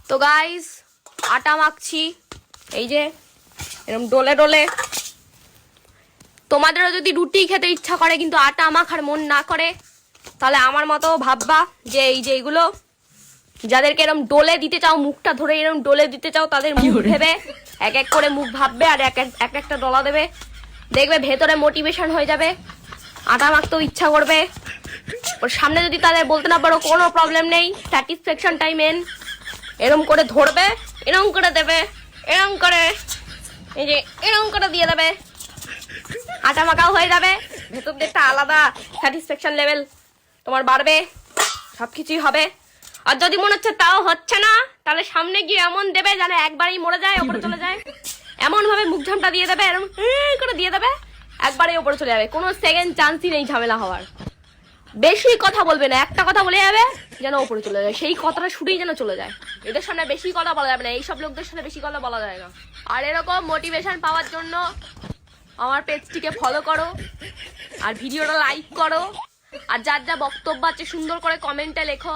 তো গাইস আটা মাখছি, এই যে এরকম ডোলে ডোলে। তোমাদেরও যদি রুটি খেতে ইচ্ছা করে কিন্তু আটা মাখার মন না করে, তাহলে আমার মতো ভাববা যে এই যে এইগুলো যাদেরকে এরকম ডোলে দিতে চাও, মুখটা ধরে এরকম ডোলে দিতে চাও, তাদের মুখ ভেবে এক এক করে মুখ ভাববে আর এক একটা ডলা দেবে, দেখবে ভেতরে মোটিভেশন হয়ে যাবে, আটা মাখতেও ইচ্ছা করবে। ওর সামনে যদি তাদের বলতে না পারো কোনো প্রবলেম নেই, স্যাটিসফ্যাকশন টাইমেন এরম করে ধরবে, এরম করে দেবে, এরম করে এই যে এরম করে দিয়ে দেবে, আটা মাখাও হয়ে যাবে। ভেতর দিয়ে একটা আলাদা স্যাটিসফ্যাকশন লেভেল তোমার বাড়বে, সবকিছুই হবে। আর যদি মনে হচ্ছে তাও হচ্ছে না, তাহলে সামনে গিয়ে এমন দেবে যেন একবারই মরে যায়, ওপরে চলে যায়, এমন ভাবে মুখ ঝামটা দিয়ে দেবে, এরম করে দিয়ে দেবে, একবারই ওপরে চলে যাবে, কোনো সেকেন্ড চান্সই নেই ঝামেলা হওয়ার। বেশি কথা বলবে না, একটা কথা বলে যাবে যেন ওপরে চলে যায়, সেই কথাটা শুনেই যেন চলে যায়। এদের সামনে বেশি কথা বলা যাবে না, এইসব লোকদের সামনে বেশি কথা বলা যায় না। আর এরকম মোটিভেশন পাওয়ার জন্য আমার পেজটিকে ফলো করো আর ভিডিওটা লাইক করো, আর যার যা বক্তব্য আছে সুন্দর করে কমেন্টে লেখো।